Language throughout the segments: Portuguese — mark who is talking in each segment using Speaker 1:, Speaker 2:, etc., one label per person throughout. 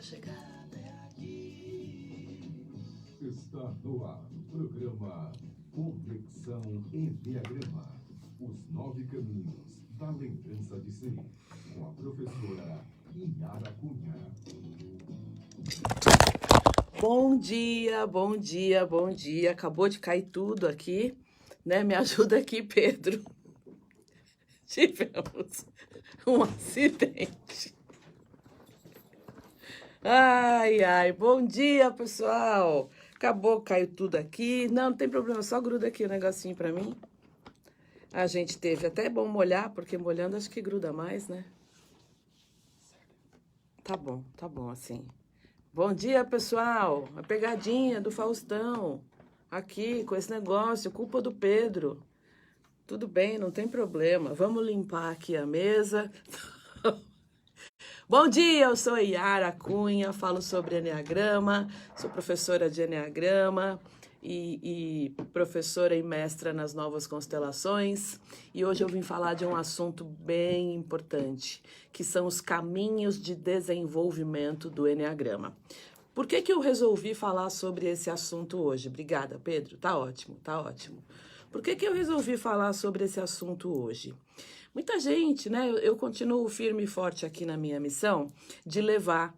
Speaker 1: chegada é aqui.
Speaker 2: Está no ar o programa Conexão Enneagrama, os 9 caminhos da lembrança de si, com a professora Yara Cunha.
Speaker 1: Bom dia, bom dia, bom dia. Acabou de cair tudo aqui, né? Me ajuda aqui, Pedro. Tivemos um acidente. Ai, ai, bom dia, pessoal. Acabou, caiu tudo aqui. Não tem problema, só gruda aqui o negocinho pra mim. A gente teve até bom molhar, porque molhando acho que gruda mais, né? Tá bom assim. Bom dia, pessoal. A pegadinha do Faustão. Aqui, com esse negócio, culpa do Pedro. Tudo bem, não tem problema. Vamos limpar aqui a mesa. Bom dia, eu sou Yara Cunha, falo sobre Enneagrama, sou professora de Enneagrama e professora e mestra nas novas constelações. E hoje eu vim falar de um assunto bem importante, que são os caminhos de desenvolvimento do Enneagrama. Por que eu resolvi falar sobre esse assunto hoje? Obrigada, Pedro. Tá ótimo, tá ótimo. Por que eu resolvi falar sobre esse assunto hoje? Muita gente, né? Eu continuo firme e forte aqui na minha missão de levar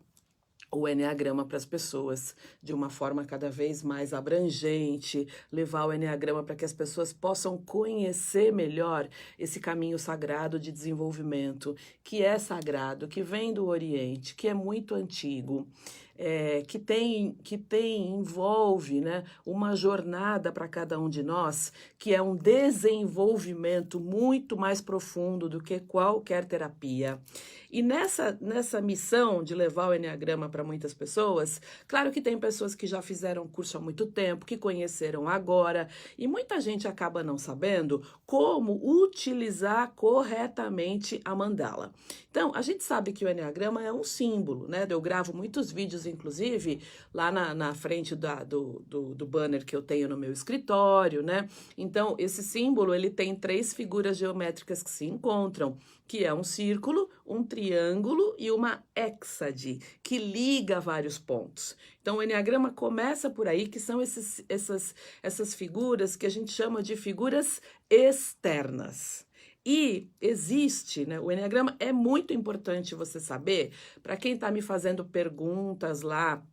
Speaker 1: o Enneagrama para as pessoas de uma forma cada vez mais abrangente, levar o Enneagrama para que as pessoas possam conhecer melhor esse caminho sagrado de desenvolvimento, que é sagrado, que vem do Oriente, que é muito antigo. Envolve, né, uma jornada para cada um de nós, que é um desenvolvimento muito mais profundo do que qualquer terapia. E nessa missão de levar o Enneagrama para muitas pessoas, claro que tem pessoas que já fizeram curso há muito tempo, que conheceram agora, e muita gente acaba não sabendo como utilizar corretamente a mandala. Então, a gente sabe que o Enneagrama é um símbolo, né? Eu gravo muitos vídeos, inclusive, lá na frente do banner que eu tenho no meu escritório, né? Então, esse símbolo, ele tem 3 figuras geométricas que se encontram, que é um círculo, um triângulo e uma hexade, que liga vários pontos. Então, o Enneagrama começa por aí, que são essas figuras que a gente chama de figuras externas. E existe, né? O Enneagrama é muito importante você saber, para quem está me fazendo perguntas lá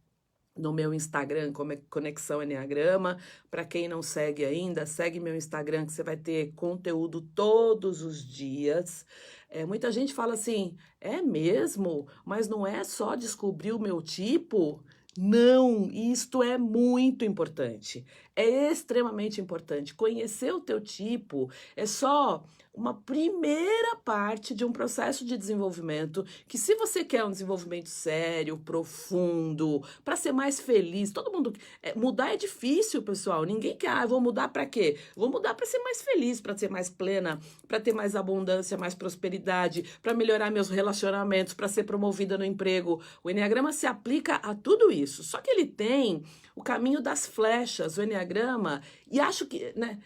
Speaker 1: no meu Instagram, como é Conexão Enneagrama. Para quem não segue ainda, segue meu Instagram, que você vai ter conteúdo todos os dias. Muita gente fala assim, é mesmo? Mas não é só descobrir o meu tipo? Não, isto é muito importante. É extremamente importante. Conhecer o teu tipo é só uma primeira parte de um processo de desenvolvimento que, se você quer um desenvolvimento sério, profundo, para ser mais feliz, todo mundo... mudar é difícil, pessoal. Ninguém quer, vou mudar para quê? Vou mudar para ser mais feliz, para ser mais plena, para ter mais abundância, mais prosperidade, para melhorar meus relacionamentos, para ser promovida no emprego. O Enneagrama se aplica a tudo isso. Só que ele tem o caminho das flechas, o Enneagrama, e acho que, né,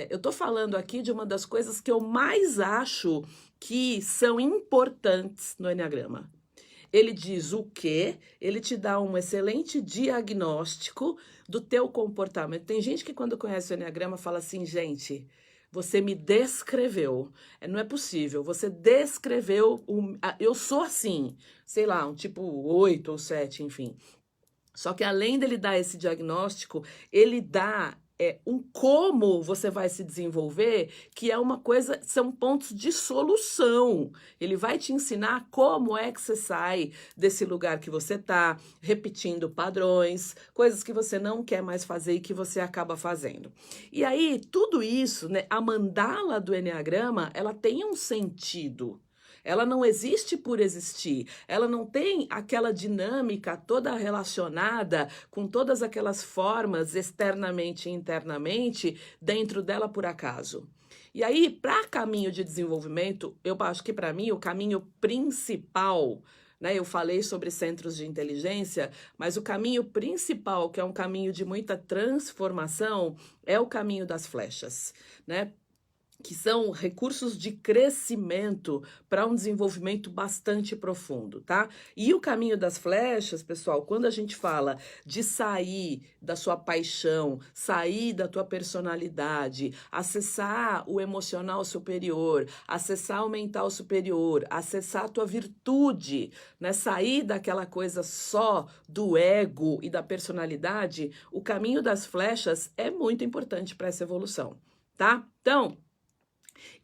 Speaker 1: eu estou falando aqui de uma das coisas que eu mais acho que são importantes no Enneagrama. Ele diz o quê? Ele te dá um excelente diagnóstico do teu comportamento. Tem gente que, quando conhece o Enneagrama, fala assim, gente, você me descreveu. Não é possível, você descreveu, eu sou assim, sei lá, um tipo 8 ou 7, enfim. Só que além dele dar esse diagnóstico, ele dá um como você vai se desenvolver, que é uma coisa, são pontos de solução. Ele vai te ensinar como é que você sai desse lugar que você tá, repetindo padrões, coisas que você não quer mais fazer e que você acaba fazendo. E aí, tudo isso, né, a mandala do Enneagrama, ela tem um sentido. Ela não existe por existir, ela não tem aquela dinâmica toda relacionada com todas aquelas formas externamente e internamente dentro dela por acaso. E aí, para caminho de desenvolvimento, eu acho que para mim o caminho principal, né, eu falei sobre centros de inteligência, mas o caminho principal, que é um caminho de muita transformação, é o caminho das flechas, né? que são recursos de crescimento para um desenvolvimento bastante profundo, tá? E o caminho das flechas, pessoal, quando a gente fala de sair da sua paixão, sair da tua personalidade, acessar o emocional superior, acessar o mental superior, acessar a tua virtude, né? Sair daquela coisa só do ego e da personalidade, o caminho das flechas é muito importante para essa evolução, tá? Então,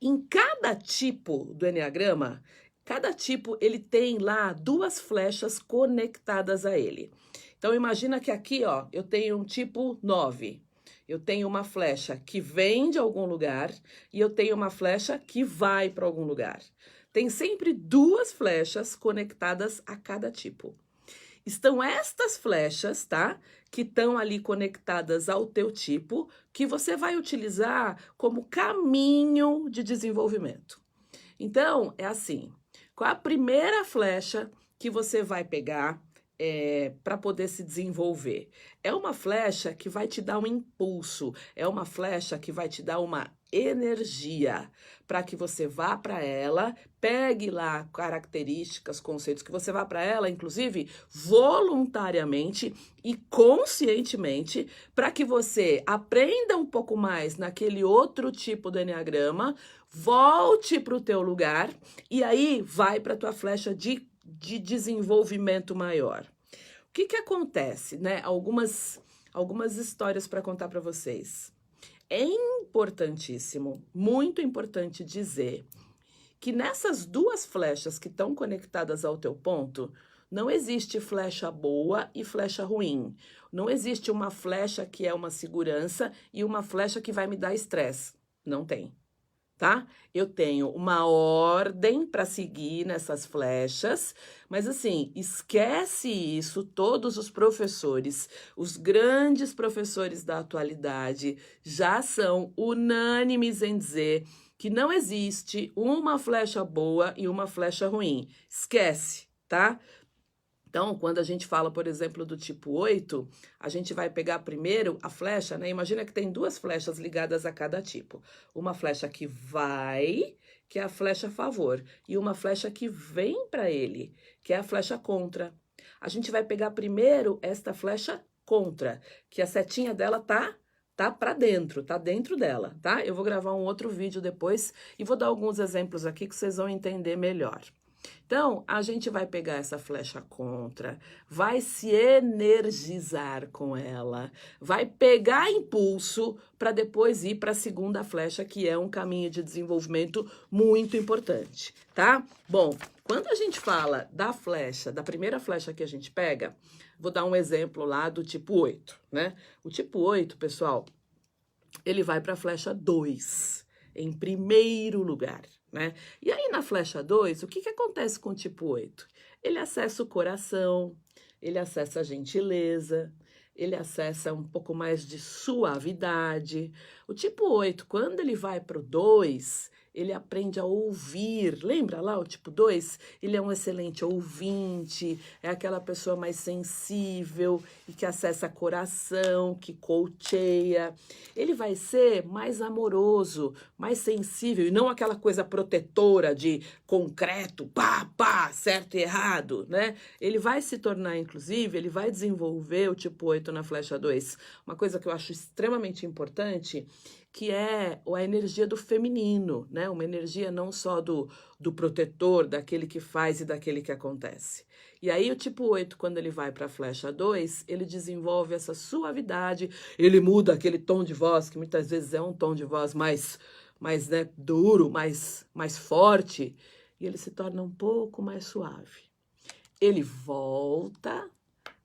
Speaker 1: em cada tipo do enneagrama, cada tipo ele tem lá duas flechas conectadas a ele. Então imagina que aqui, ó, eu tenho um tipo 9. Eu tenho uma flecha que vem de algum lugar e eu tenho uma flecha que vai para algum lugar. Tem sempre duas flechas conectadas a cada tipo. Estão estas flechas, tá? Que estão ali conectadas ao teu tipo, que você vai utilizar como caminho de desenvolvimento. Então, é assim, qual a primeira flecha que você vai pegar para poder se desenvolver? É uma flecha que vai te dar um impulso, é uma flecha que vai te dar uma energia para que você vá para ela, pegue lá características, conceitos, que você vá para ela, inclusive voluntariamente e conscientemente, para que você aprenda um pouco mais naquele outro tipo do enneagrama, volte para o teu lugar e aí vai para a tua flecha de desenvolvimento maior. O que acontece, né? Algumas histórias para contar para vocês. É importantíssimo, muito importante dizer que nessas duas flechas que estão conectadas ao teu ponto, não existe flecha boa e flecha ruim. Não existe uma flecha que é uma segurança e uma flecha que vai me dar estresse. Não tem, tá? Eu tenho uma ordem para seguir nessas flechas, mas assim, esquece isso, todos os professores, os grandes professores da atualidade já são unânimes em dizer que não existe uma flecha boa e uma flecha ruim. Esquece, tá? Então, quando a gente fala, por exemplo, do tipo 8, a gente vai pegar primeiro a flecha, né? Imagina que tem duas flechas ligadas a cada tipo. Uma flecha que vai, que é a flecha a favor, e uma flecha que vem para ele, que é a flecha contra. A gente vai pegar primeiro esta flecha contra, que a setinha dela tá para dentro, tá dentro dela, tá? Eu vou gravar um outro vídeo depois e vou dar alguns exemplos aqui que vocês vão entender melhor. Então, a gente vai pegar essa flecha contra, vai se energizar com ela, vai pegar impulso para depois ir para a segunda flecha, que é um caminho de desenvolvimento muito importante, tá? Bom, quando a gente fala da flecha, da primeira flecha que a gente pega, vou dar um exemplo lá do tipo 8, né? O tipo 8, pessoal, ele vai para a flecha 2, em primeiro lugar, né? E aí na flecha 2, o que acontece com o tipo 8? Ele acessa o coração, ele acessa a gentileza, ele acessa um pouco mais de suavidade. O tipo 8, quando ele vai para o 2, ele aprende a ouvir. Lembra lá o tipo 2? Ele é um excelente ouvinte, é aquela pessoa mais sensível e que acessa coração, que coacheia. Ele vai ser mais amoroso, mais sensível e não aquela coisa protetora de concreto, pá, certo e errado, né? Ele vai se tornar, inclusive, ele vai desenvolver o tipo 8 na flecha 2. Uma coisa que eu acho extremamente importante, que é a energia do feminino, né? Uma energia não só do protetor, daquele que faz e daquele que acontece. E aí o tipo 8, quando ele vai para a flecha 2, ele desenvolve essa suavidade, ele muda aquele tom de voz, que muitas vezes é um tom de voz mais né, duro, mais forte, e ele se torna um pouco mais suave. Ele volta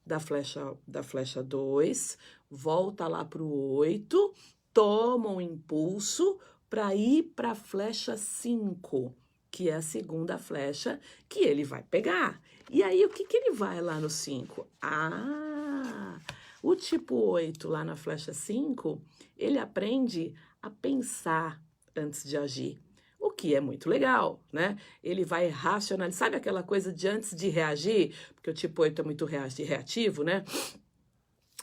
Speaker 1: da flecha 2, volta lá para o 8, toma um impulso para ir para a flecha 5, que é a segunda flecha que ele vai pegar. E aí, o que ele vai lá no 5? O tipo 8 lá na flecha 5, ele aprende a pensar antes de agir. O que é muito legal, né? Ele vai racionalizar. Sabe aquela coisa de antes de reagir? Porque o tipo 8 é muito reativo, né?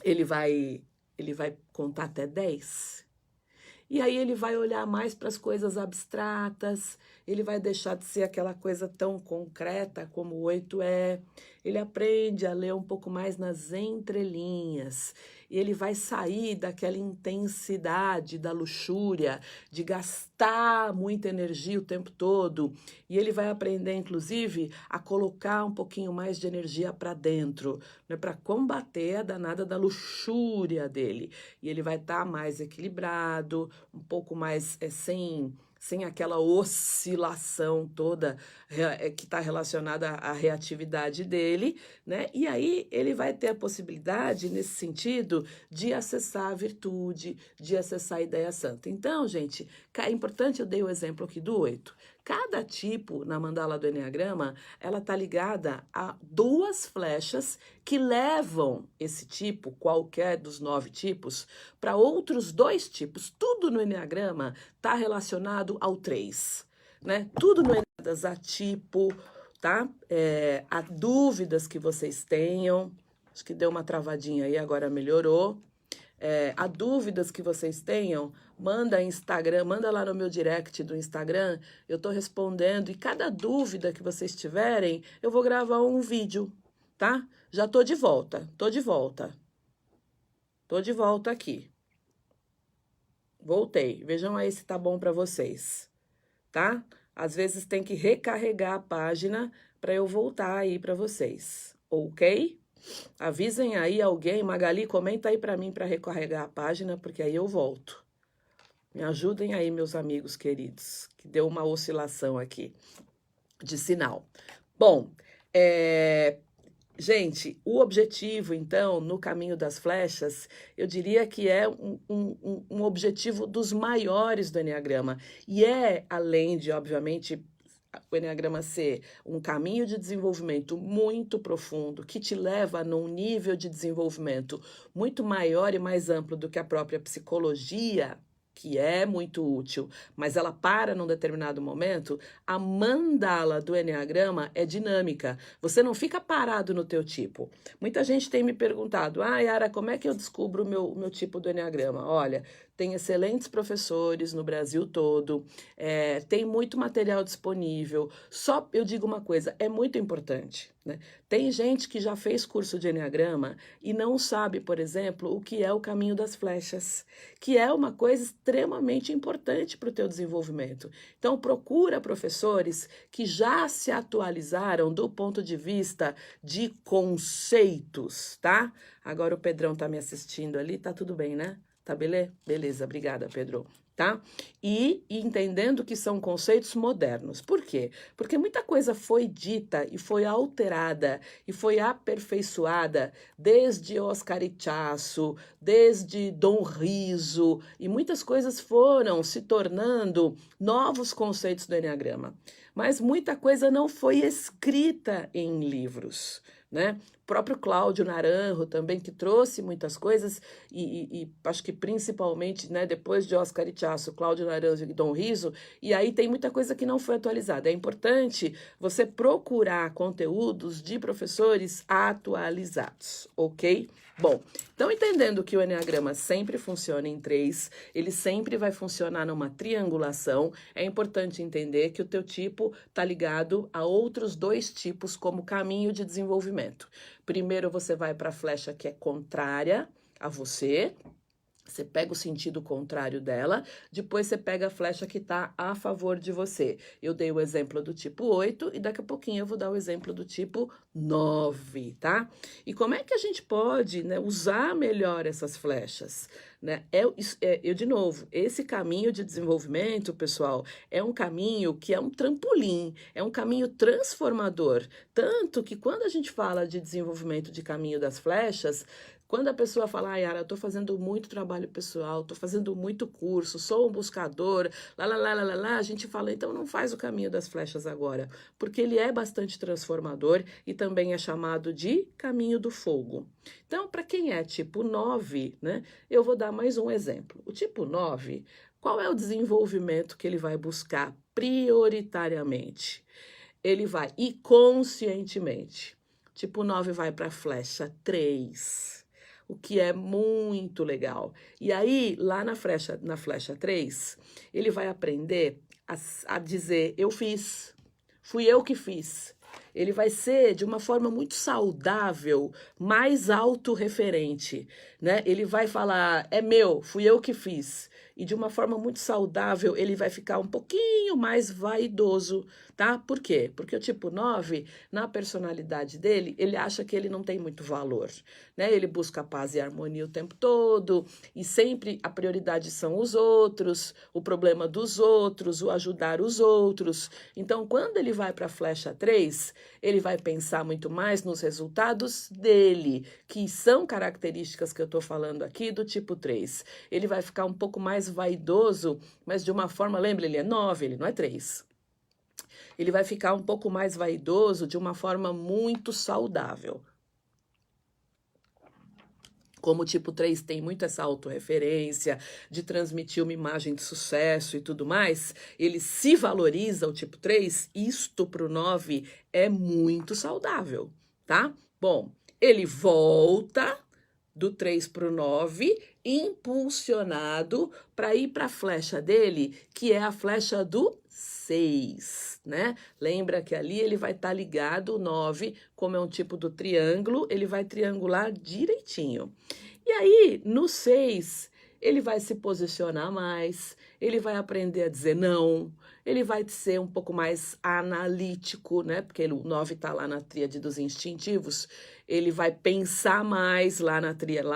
Speaker 1: Ele vai contar até 10. E aí ele vai olhar mais para as coisas abstratas, ele vai deixar de ser aquela coisa tão concreta como o 8 é. Ele aprende a ler um pouco mais nas entrelinhas. E ele vai sair daquela intensidade da luxúria, de gastar muita energia o tempo todo. E ele vai aprender, inclusive, a colocar um pouquinho mais de energia para dentro, né, para combater a danada da luxúria dele. E ele vai estar mais equilibrado, um pouco mais sem aquela oscilação toda que está relacionada à reatividade dele, né? E aí ele vai ter a possibilidade, nesse sentido, de acessar a virtude, de acessar a ideia santa. Então, gente, é importante, eu dei o exemplo aqui do 8. Cada tipo na mandala do Eneagrama, ela está ligada a 2 flechas que levam esse tipo, qualquer dos 9 tipos, para outros 2 tipos. Tudo no Eneagrama está relacionado ao 3, né? Tudo no Eneagrama a tipo, tá? Há dúvidas que vocês tenham. Acho que deu uma travadinha aí, agora melhorou. Há dúvidas que vocês tenham, manda Instagram, manda lá no meu direct do Instagram, eu estou respondendo, e cada dúvida que vocês tiverem, eu vou gravar um vídeo, tá? Já estou de volta, estou de volta aqui. Voltei, vejam aí se tá bom para vocês, tá? Às vezes tem que recarregar a página para eu voltar aí para vocês, ok? Avisem aí alguém, Magali, comenta aí para mim para recarregar a página, porque aí eu volto. Me ajudem aí, meus amigos queridos, que deu uma oscilação aqui de sinal. Bom, gente, o objetivo, então, no caminho das flechas, eu diria que é um objetivo dos maiores do Eneagrama. E além de, obviamente, o Eneagrama ser um caminho de desenvolvimento muito profundo, que te leva num nível de desenvolvimento muito maior e mais amplo do que a própria psicologia, que é muito útil, mas ela para num determinado momento, a mandala do Eneagrama é dinâmica. Você não fica parado no teu tipo. Muita gente tem me perguntado, Yara, como é que eu descubro o meu tipo do Eneagrama? Olha, tem excelentes professores no Brasil todo, tem muito material disponível. Só eu digo uma coisa, é muito importante, né? Tem gente que já fez curso de Eneagrama e não sabe, por exemplo, o que é o caminho das flechas, que é uma coisa extremamente importante para o teu desenvolvimento. Então, procura professores que já se atualizaram do ponto de vista de conceitos, tá? Agora o Pedrão tá me assistindo ali, tá tudo bem, né? Tá beleza? Beleza, obrigada, Pedro. Tá? E entendendo que são conceitos modernos. Por quê? Porque muita coisa foi dita e foi alterada e foi aperfeiçoada desde Oscar Ichaço, desde Dom Riso, e muitas coisas foram se tornando novos conceitos do Eneagrama. Mas muita coisa não foi escrita em livros, né? O próprio Cláudio Naranjo também, que trouxe muitas coisas, e acho que principalmente, né, depois de Oscar Ichaço, Cláudio Naranjo e Dom Riso, e aí tem muita coisa que não foi atualizada. É importante você procurar conteúdos de professores atualizados, ok? Bom, então entendendo que o Eneagrama sempre funciona em 3, ele sempre vai funcionar numa triangulação, é importante entender que o teu tipo está ligado a outros 2 tipos como caminho de desenvolvimento. Primeiro você vai para a flecha que é contrária a você pega o sentido contrário dela, depois você pega a flecha que está a favor de você. Eu dei o exemplo do tipo 8 e daqui a pouquinho eu vou dar o exemplo do tipo 9, tá? E como é que a gente pode, né, usar melhor essas flechas? Né? De novo, esse caminho de desenvolvimento, pessoal, é um caminho que é um trampolim, é um caminho transformador. Tanto que quando a gente fala de desenvolvimento de caminho das flechas, quando a pessoa fala, Yara, eu estou fazendo muito trabalho pessoal, estou fazendo muito curso, sou um buscador, a gente fala, então não faz o caminho das flechas agora, porque ele é bastante transformador e também é chamado de caminho do fogo. Então, para quem é tipo 9, né, eu vou dar mais um exemplo. O tipo 9, qual é o desenvolvimento que ele vai buscar prioritariamente? Ele vai, e conscientemente, tipo 9 vai para a flecha 3. o que é muito legal. E aí, lá na flecha 3, ele vai aprender a dizer, eu fiz, fui eu que fiz. Ele vai ser, de uma forma muito saudável, mais autorreferente, né? Ele vai falar, é meu, fui eu que fiz. E de uma forma muito saudável, ele vai ficar um pouquinho mais vaidoso, tá? Por quê? Porque o tipo 9, na personalidade dele, ele acha que ele não tem muito valor, né? Ele busca paz e harmonia o tempo todo, e sempre a prioridade são os outros, o problema dos outros, o ajudar os outros. Então, quando ele vai para a flecha 3, ele vai pensar muito mais nos resultados dele, que são características que eu estou falando aqui do tipo 3. Ele vai ficar um pouco mais vaidoso, mas de uma forma, lembra, ele é 9, ele não é 3. Ele vai ficar um pouco mais vaidoso de uma forma muito saudável. Como o tipo 3 tem muito essa autorreferência de transmitir uma imagem de sucesso e tudo mais, ele se valoriza, o tipo 3, isto para o 9 é muito saudável, tá? Bom, ele volta do 3 para o 9, impulsionado para ir para a flecha dele, que é a flecha do 6, né? Lembra que ali ele vai estar ligado, o 9, como é um tipo do triângulo, ele vai triangular direitinho. E aí, no 6, ele vai se posicionar mais, ele vai aprender a dizer não, ele vai ser um pouco mais analítico, né? Porque o 9 está lá na tríade dos instintivos, ele vai pensar mais lá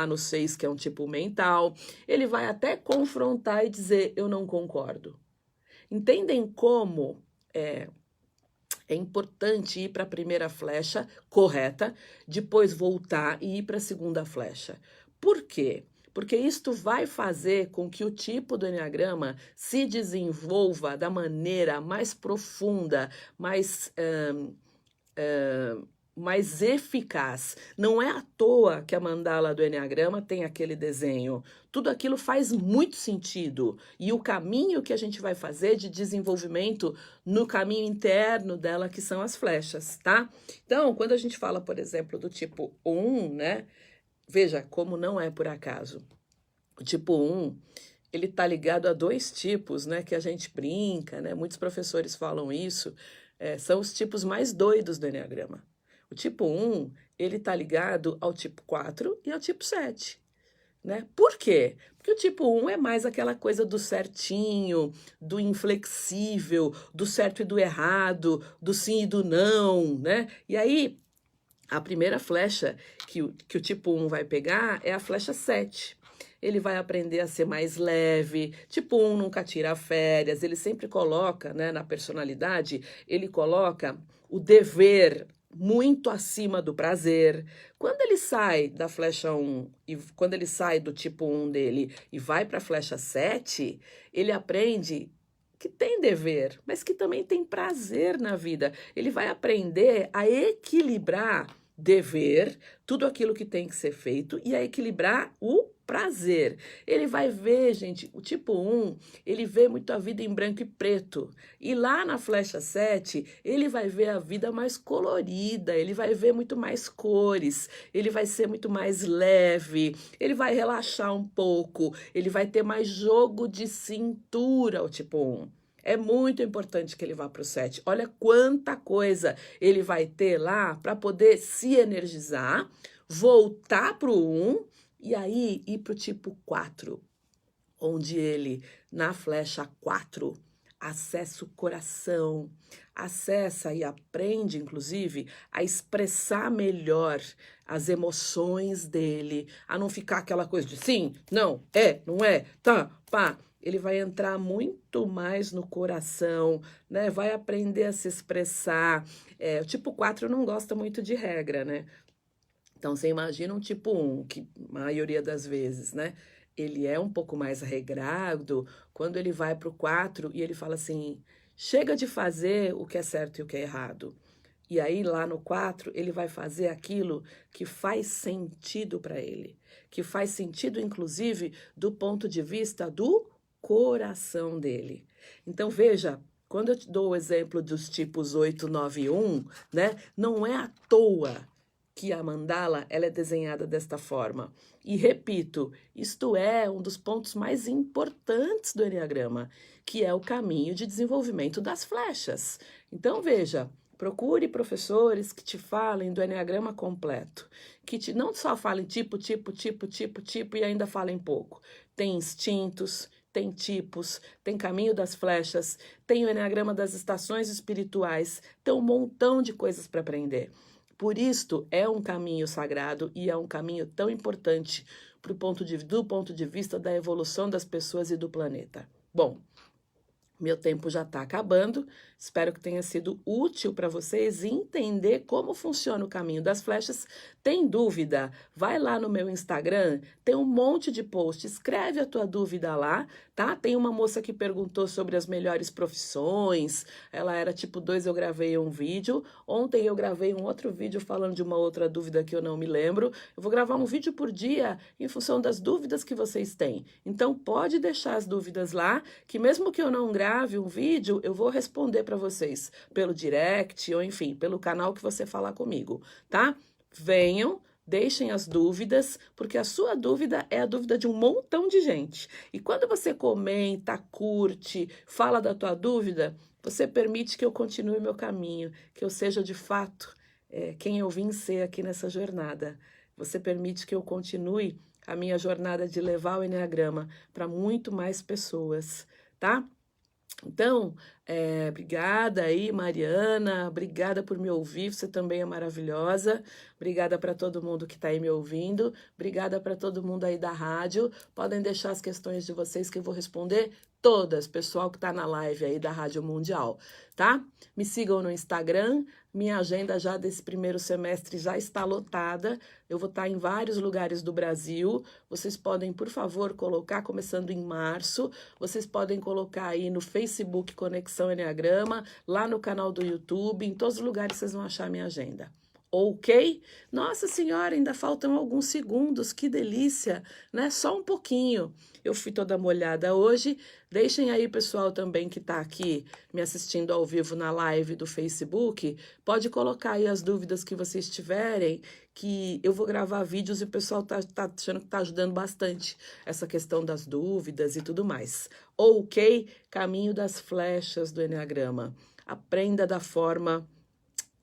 Speaker 1: no 6, que é um tipo mental, ele vai até confrontar e dizer, eu não concordo. Entendem como é importante ir para a primeira flecha correta, depois voltar e ir para a segunda flecha. Por quê? Porque isto vai fazer com que o tipo do Eneagrama se desenvolva da maneira mais profunda, mais eficaz. Não é à toa que a mandala do Eneagrama tem aquele desenho. Tudo aquilo faz muito sentido. E o caminho que a gente vai fazer de desenvolvimento no caminho interno dela, que são as flechas, tá? Então, quando a gente fala, por exemplo, do tipo 1, né? Veja como não é por acaso. O tipo 1, ele tá ligado a 2 tipos, né? Que a gente brinca, né? Muitos professores falam isso. São os tipos mais doidos do Eneagrama. O tipo 1, ele está ligado ao tipo 4 e ao tipo 7, né? Por quê? Porque o tipo 1 é mais aquela coisa do certinho, do inflexível, do certo e do errado, do sim e do não, né? E aí, a primeira flecha que o tipo 1 vai pegar é a flecha 7. Ele vai aprender a ser mais leve, tipo 1 nunca tira férias, ele sempre coloca, né, na personalidade, ele coloca o dever muito acima do prazer. Quando ele sai da flecha 1, e quando ele sai do tipo 1 dele e vai para a flecha 7, ele aprende que tem dever, mas que também tem prazer na vida. Ele vai aprender a equilibrar dever, tudo aquilo que tem que ser feito, e a equilibrar o prazer. Ele vai ver, gente, o tipo 1, ele vê muito a vida em branco e preto. E lá na flecha 7, ele vai ver a vida mais colorida, ele vai ver muito mais cores, ele vai ser muito mais leve, ele vai relaxar um pouco, ele vai ter mais jogo de cintura, o tipo 1. É muito importante que ele vá para o 7. Olha quanta coisa ele vai ter lá para poder se energizar, voltar para o 1 e aí ir para o tipo 4, onde ele, na flecha 4, acessa o coração, acessa e aprende, inclusive, a expressar melhor as emoções dele, a não ficar aquela coisa de sim, não, não é, tá, pá. Ele vai entrar muito mais no coração, né? Vai aprender a se expressar. O tipo 4 não gosta muito de regra, né? Então, você imagina um tipo 1, que a maioria das vezes, né? Ele é um pouco mais regrado, quando ele vai para o 4 e ele fala assim, chega de fazer o que é certo e o que é errado. E aí, lá no 4, ele vai fazer aquilo que faz sentido para ele, que faz sentido, inclusive, do ponto de vista do coração dele. Então, veja, quando eu te dou o exemplo dos tipos 8, 9 e 1, né? Não é à toa que a mandala ela é desenhada desta forma. E repito, isto é um dos pontos mais importantes do Enneagrama, que é o caminho de desenvolvimento das flechas. Então, veja, procure professores que te falem do Enneagrama completo, que não só falem tipo e ainda falem pouco. Tem instintos, tem tipos, tem caminho das flechas, tem o Enneagrama das estações espirituais, tem um montão de coisas para aprender. Por isto, é um caminho sagrado e é um caminho tão importante do ponto de vista da evolução das pessoas e do planeta. Bom, meu tempo já está acabando, espero que tenha sido útil para vocês entender como funciona o caminho das flechas. Tem dúvida? Vai lá no meu Instagram, tem um monte de posts, escreve a tua dúvida lá, tá? Tem uma moça que perguntou sobre as melhores profissões, ela era tipo 2, eu gravei um vídeo. Ontem eu gravei um outro vídeo falando de uma outra dúvida que eu não me lembro. Eu vou gravar um vídeo por dia em função das dúvidas que vocês têm. Então pode deixar as dúvidas lá, que mesmo que eu não grave um vídeo, eu vou responder para vocês pelo direct ou enfim, pelo canal que você falar comigo, tá? Venham, deixem as dúvidas, porque a sua dúvida é a dúvida de um montão de gente. E quando você comenta, curte, fala da tua dúvida, você permite que eu continue meu caminho, que eu seja de fato quem eu vim ser aqui nessa jornada. Você permite que eu continue a minha jornada de levar o Enneagrama para muito mais pessoas, tá? Então, obrigada aí, Mariana, obrigada por me ouvir, você também é maravilhosa, obrigada para todo mundo que está aí me ouvindo, obrigada para todo mundo aí da rádio, podem deixar as questões de vocês que eu vou responder todas, pessoal que está na live aí da Rádio Mundial, tá? Me sigam no Instagram, minha agenda já desse primeiro semestre já está lotada, eu vou estar em vários lugares do Brasil, vocês podem, por favor, colocar, começando em março, vocês podem colocar aí no Facebook Conexão Enneagrama, lá no canal do YouTube, em todos os lugares vocês vão achar minha agenda. Ok? Nossa Senhora, ainda faltam alguns segundos, que delícia, né? Só um pouquinho. Eu fui toda molhada hoje. Deixem aí, pessoal, também que está aqui me assistindo ao vivo na live do Facebook, pode colocar aí as dúvidas que vocês tiverem, que eu vou gravar vídeos e o pessoal tá achando que tá ajudando bastante essa questão das dúvidas e tudo mais. Ok? Caminho das flechas do Enneagrama. Aprenda da forma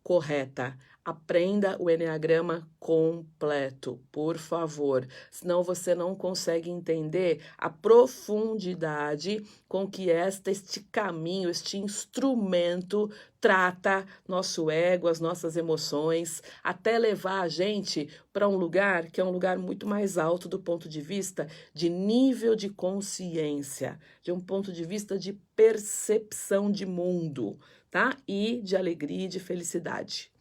Speaker 1: correta. Aprenda o Enneagrama completo, por favor. Senão você não consegue entender a profundidade com que este caminho, este instrumento trata nosso ego, as nossas emoções, até levar a gente para um lugar que é um lugar muito mais alto do ponto de vista de nível de consciência, de um ponto de vista de percepção de mundo, tá? E de alegria e de felicidade.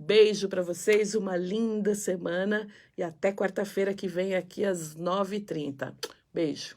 Speaker 1: Beijo para vocês, uma linda semana e até quarta-feira que vem aqui às 9h30. Beijo.